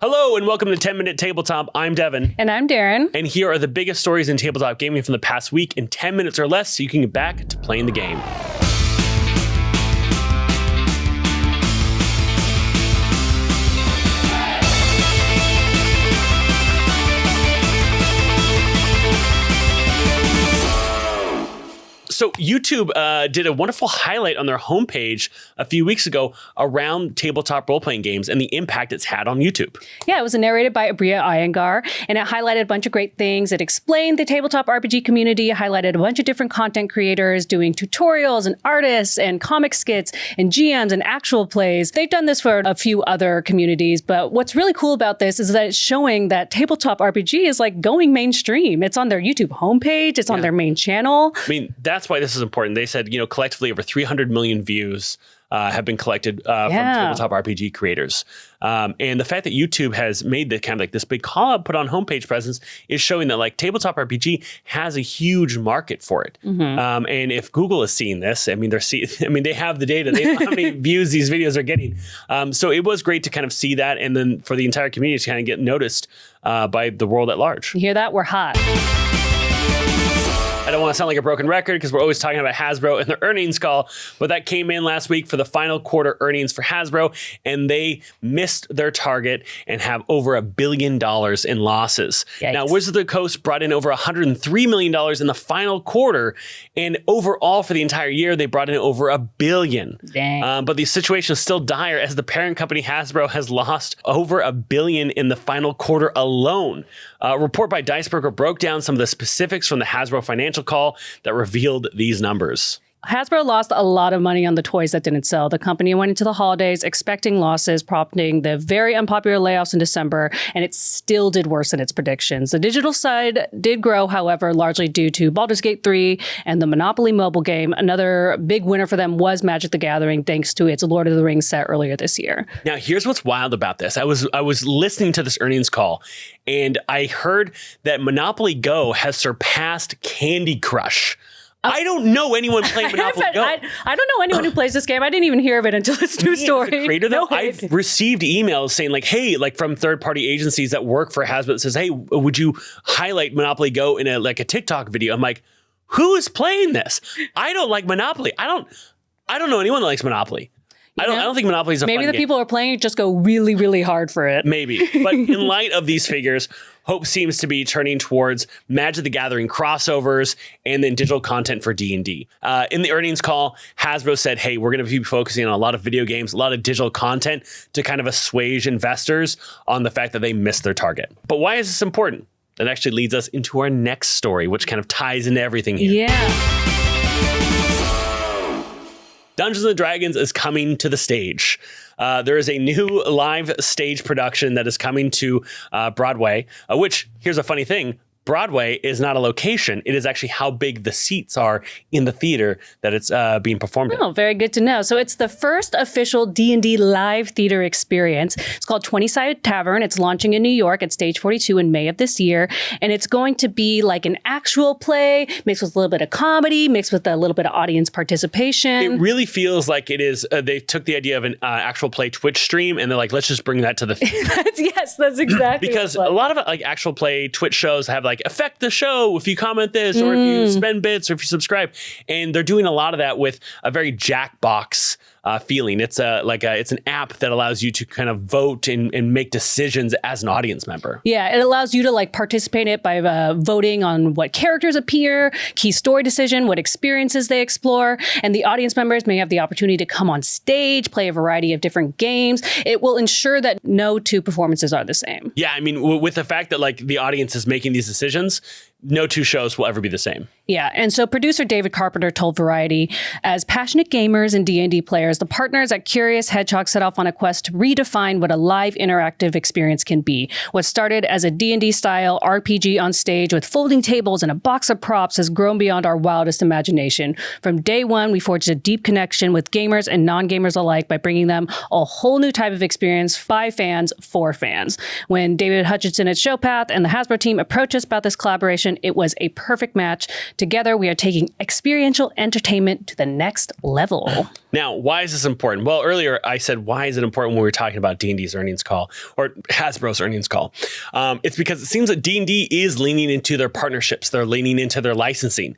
Hello and welcome to 10-Minute Tabletop. I'm Devin. And I'm Darren. And here are the biggest stories in tabletop gaming from the past week in 10 minutes or less so you can get back to playing the game. So YouTube did a wonderful highlight on their homepage a few weeks ago around tabletop role-playing games and the impact it's had on YouTube. Yeah, it was narrated by Abriya Iyengar, and it highlighted a bunch of great things. It explained the tabletop RPG community, highlighted a bunch of different content creators doing tutorials and artists and comic skits and GMs and actual plays. They've done this for a few other communities, but what's really cool about this is that it's showing that tabletop RPG is like going mainstream. It's on their YouTube homepage. It's on their main channel. I mean, that's why this is important. They said, collectively over 300 million views have been collected from tabletop RPG creators. And the fact that YouTube has made the kind of like this big call out, put on homepage presence is showing that like tabletop RPG has a huge market for it. Mm-hmm. And if Google is seeing this, I mean, they have the data. They know how many views these videos are getting. So it was great to kind of see that. And then for the entire community to kind of get noticed by the world at large. You hear that? We're hot. I don't want to sound like a broken record because we're always talking about Hasbro and their earnings call, but that came in last week for the final quarter earnings for Hasbro, and they missed their target and have over $1 billion in losses. Yikes. Now, Wizards of the Coast brought in over $103 million in the final quarter, and overall for the entire year, they brought in over $1 billion. Dang. But the situation is still dire as the parent company Hasbro has lost over $1 billion in the final quarter alone. A report by Dicebreaker broke down some of the specifics from the Hasbro financial call that revealed these numbers. Hasbro lost a lot of money on the toys that didn't sell. The company went into the holidays expecting losses, prompting the very unpopular layoffs in December, and it still did worse than its predictions. The digital side did grow, however, largely due to Baldur's Gate 3 and the Monopoly mobile game. Another big winner for them was Magic the Gathering, thanks to its Lord of the Rings set earlier this year. Now, here's what's wild about this. I was listening to this earnings call, and I heard that Monopoly Go has surpassed Candy Crush. I don't know anyone playing Monopoly Go. I don't know anyone who plays this game. I didn't even hear of it until this news story. As a creator, though, I've received emails saying like, hey, like from third-party agencies that work for Hasbro that says, hey, would you highlight Monopoly Go in a TikTok video? I'm like, who is playing this? I don't like Monopoly. I don't know anyone that likes Monopoly. I don't think Monopoly is a fun game. Maybe the people who are playing it just go really, really hard for it. Maybe. But in light of these figures, hope seems to be turning towards Magic the Gathering crossovers and then digital content for D&D. In the earnings call, Hasbro said, hey, we're going to be focusing on a lot of video games, a lot of digital content to kind of assuage investors on the fact that they missed their target. But why is this important? That actually leads us into our next story, which kind of ties into everything here. Yeah. Dungeons & Dragons is coming to the stage. There is a new live stage production that is coming to Broadway, which, here's a funny thing, Broadway is not a location. It is actually how big the seats are in the theater that it's being performed in. Oh, very good to know. So it's the first official D&D live theater experience. It's called 20-Sided Tavern. It's launching in New York at Stage 42 in May of this year. And it's going to be like an actual play mixed with a little bit of comedy, mixed with a little bit of audience participation. It really feels like it is. They took the idea of an actual play Twitch stream and they're like, let's just bring that to the theater. Yes, that's exactly because a lot of like actual play Twitch shows have like affect the show if you comment this or if you spend bits or if you subscribe, and they're doing a lot of that with a very Jackbox feeling. It's it's an app that allows you to kind of vote and make decisions as an audience member. Yeah, it allows you to like participate in it by voting on what characters appear, key story decision, what experiences they explore, and the audience members may have the opportunity to come on stage, play a variety of different games. It will ensure that no two performances are the same. Yeah, I mean, with the fact that like the audience is making these decisions, no two shows will ever be the same. Yeah, and so producer David Carpenter told Variety, as passionate gamers and D&D players, the partners at Curious Hedgehog set off on a quest to redefine what a live interactive experience can be. What started as a D&D style RPG on stage with folding tables and a box of props has grown beyond our wildest imagination. From day one, we forged a deep connection with gamers and non-gamers alike by bringing them a whole new type of experience by fans for fans. When David Hutchinson at Showpath and the Hasbro team approached us about this collaboration, it was a perfect match. Together, we are taking experiential entertainment to the next level. Now, why is this important? Well, earlier I said, why is it important when we were talking about D&D's earnings call or Hasbro's earnings call? It's because it seems that D&D is leaning into their partnerships. They're leaning into their licensing.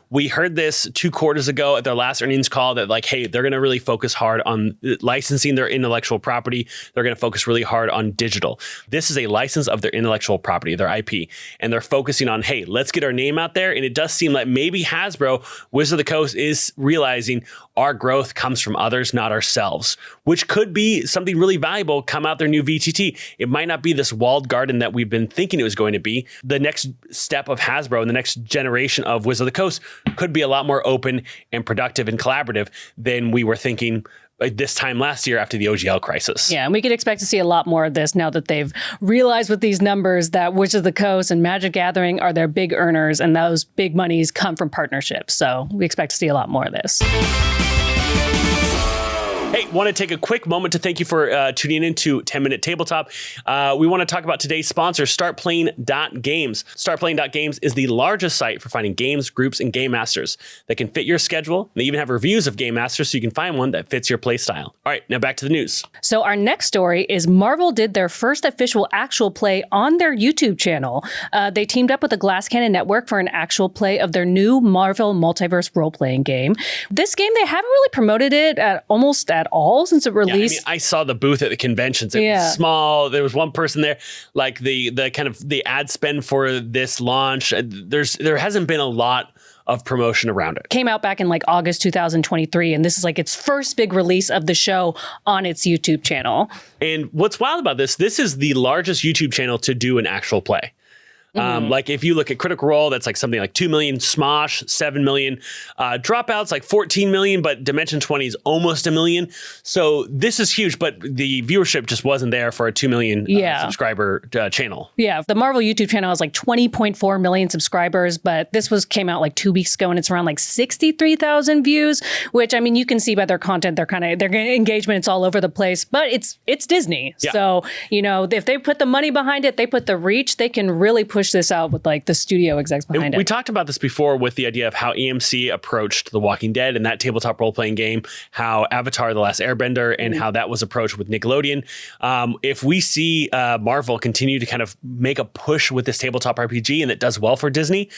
We heard this 2 quarters ago at their last earnings call that like, hey, they're going to really focus hard on licensing their intellectual property. They're going to focus really hard on digital. This is a license of their intellectual property, their IP. And they're focusing on, hey, let's get our name out there. And it does seem like maybe Hasbro, Wizard of the Coast, is realizing our growth comes from others, not ourselves, which could be something really valuable come out their new VTT. It might not be this walled garden that we've been thinking it was going to be. The next step of Hasbro and the next generation of Wizard of the Coast could be a lot more open and productive and collaborative than we were thinking this time last year after the OGL crisis. Yeah, and we could expect to see a lot more of this now that they've realized with these numbers that Wizards of the Coast and Magic Gathering are their big earners, and those big monies come from partnerships. So we expect to see a lot more of this. Hey, want to take a quick moment to thank you for tuning in to 10-Minute Tabletop. We want to talk about today's sponsor, StartPlaying.Games. StartPlaying.Games is the largest site for finding games, groups, and game masters that can fit your schedule. They even have reviews of game masters so you can find one that fits your play style. All right, now back to the news. So our next story is Marvel did their first official actual play on their YouTube channel. They teamed up with the Glass Cannon Network for an actual play of their new Marvel Multiverse role-playing game. This game, they haven't really promoted it almost at all since it released. Yeah, I saw the booth at the conventions. It was small. There was one person there. Like the kind of the ad spend for this launch, there hasn't been a lot of promotion around it. Came out back in like August 2023, and this is like its first big release of the show on its YouTube channel. And what's wild about this is the largest YouTube channel to do an actual play. Like if you look at Critical Role, that's like something like 2 million, Smosh, 7 million, Dropouts like 14 million, but Dimension 20 is almost 1 million. So this is huge, but the viewership just wasn't there for a 2 million subscriber channel. Yeah, the Marvel YouTube channel has like 20.4 million subscribers, but this came out like 2 weeks ago and it's around like 63,000 views, which I mean, you can see by their content, their engagement, it's all over the place, but it's Disney. Yeah. So, if they put the money behind it, they put the reach, they can really push this out with like the studio execs behind it. We talked about this before with the idea of how AMC approached The Walking Dead and that tabletop role-playing game, how Avatar: The Last Airbender and how that was approached with Nickelodeon. If we see Marvel continue to kind of make a push with this tabletop RPG and it does well for Disney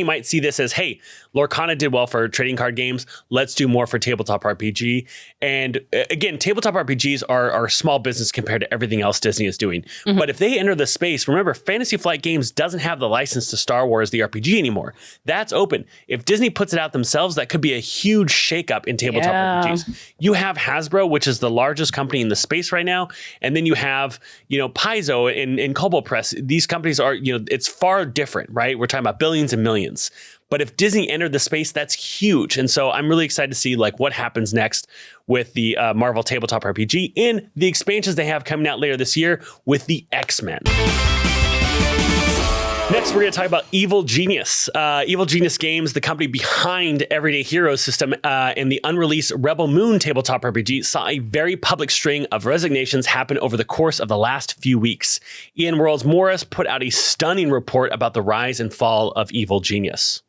might see this as, hey, Lorcana did well for trading card games. Let's do more for tabletop RPG. And again, tabletop RPGs are small business compared to everything else Disney is doing. But if they enter the space, remember, Fantasy Flight Games doesn't have the license to Star Wars, the RPG anymore. That's open. If Disney puts it out themselves, that could be a huge shakeup in tabletop RPGs. You have Hasbro, which is the largest company in the space right now. And then you have, Paizo and Cobalt Press. These companies are, it's far different, right? We're talking about billions and millions. But if Disney entered the space, that's huge. And so I'm really excited to see like what happens next with the Marvel Tabletop RPG and the expansions they have coming out later this year with the X-Men. Next, we're going to talk about Evil Genius. Evil Genius Games, the company behind Everyday Heroes system and the unreleased Rebel Moon tabletop RPG, saw a very public string of resignations happen over the course of the last few weeks. World Morrus put out a stunning report about the rise and fall of Evil Genius.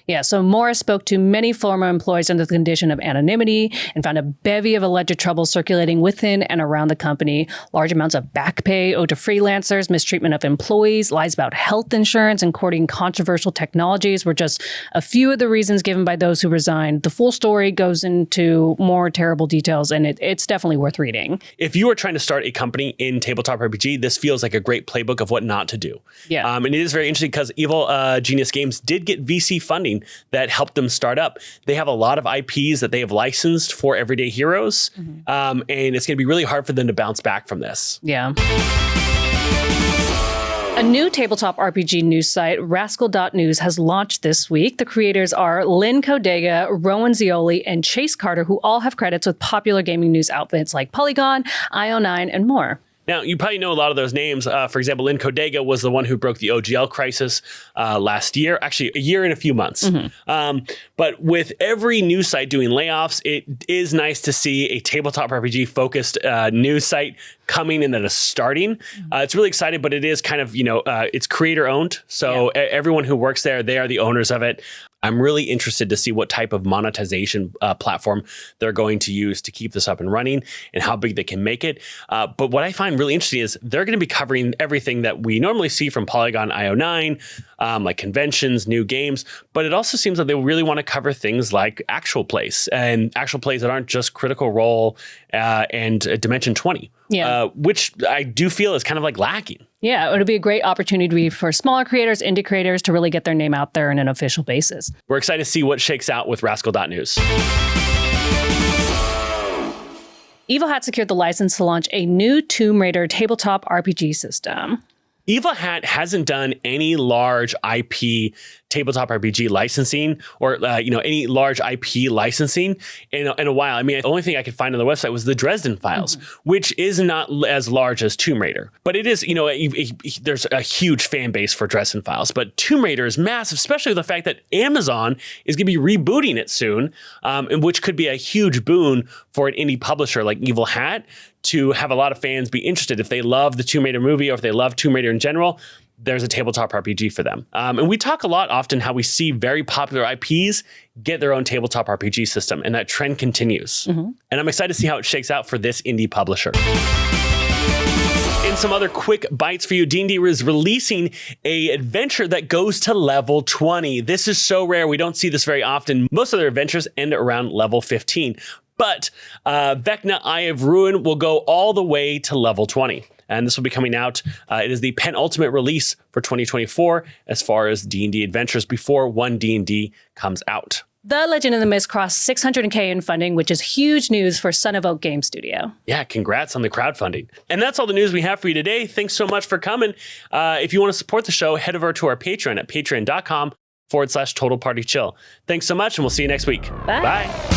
Yeah, so Morris spoke to many former employees under the condition of anonymity and found a bevy of alleged trouble circulating within and around the company. Large amounts of back pay owed to freelancers, mistreatment of employees, lies about health insurance, and courting controversial technologies were just a few of the reasons given by those who resigned. The full story goes into more terrible details, and it's definitely worth reading. If you are trying to start a company in tabletop RPG, this feels like a great playbook of what not to do. Yeah. And it is very interesting because Evil Genius Games did get VC funding that helped them start up. They have a lot of IPs that they have licensed for Everyday Heroes, and it's going to be really hard for them to bounce back from this. Yeah. A new tabletop RPG news site, Rascal.News, has launched this week. The creators are Lynn Codega, Rowan Zioli, and Chase Carter, who all have credits with popular gaming news outfits like Polygon, IO9, and more. Now, you probably know a lot of those names. For example, Lynn Codega was the one who broke the OGL crisis last year, actually a year and a few months. But with every news site doing layoffs, it is nice to see a tabletop RPG focused news site coming and that is starting. It's really exciting, but it is kind of, it's creator owned. So everyone who works there, they are the owners of it. I'm really interested to see what type of monetization platform they're going to use to keep this up and running and how big they can make it. But what I find really interesting is they're going to be covering everything that we normally see from Polygon IO9, like conventions, new games. But it also seems that they really want to cover things like actual plays and actual plays that aren't just Critical Role and Dimension 20, which I do feel is kind of like lacking. Yeah, it would be a great opportunity for smaller creators, indie creators to really get their name out there on an official basis. We're excited to see what shakes out with Rascal.News. Evil Hat secured the license to launch a new Tomb Raider tabletop RPG system. Evil Hat hasn't done any large IP tabletop RPG licensing or any large IP licensing in a while. I mean, the only thing I could find on the website was the Dresden Files, which is not as large as Tomb Raider, but it is. There's a huge fan base for Dresden Files, but Tomb Raider is massive, especially the fact that Amazon is going to be rebooting it soon, and which could be a huge boon for an indie publisher like Evil Hat to have a lot of fans be interested. If they love the Tomb Raider movie or if they love Tomb Raider in general, there's a tabletop RPG for them. And we talk a lot often how we see very popular IPs get their own tabletop RPG system, and that trend continues. And I'm excited to see how it shakes out for this indie publisher. In some other quick bites for you, D&D is releasing a adventure that goes to level 20. This is so rare. We don't see this very often. Most of their adventures end around level 15. But Vecna, Eye of Ruin will go all the way to level 20. And this will be coming out. It is the penultimate release for 2024 as far as D&D adventures before one D&D comes out. The Legend of the Mist crossed $600K in funding, which is huge news for Son of Oak Game Studio. Yeah, congrats on the crowdfunding. And that's all the news we have for you today. Thanks so much for coming. If you want to support the show, head over to our Patreon at patreon.com/Total Party Chill. Thanks so much, and we'll see you next week. Bye. Bye.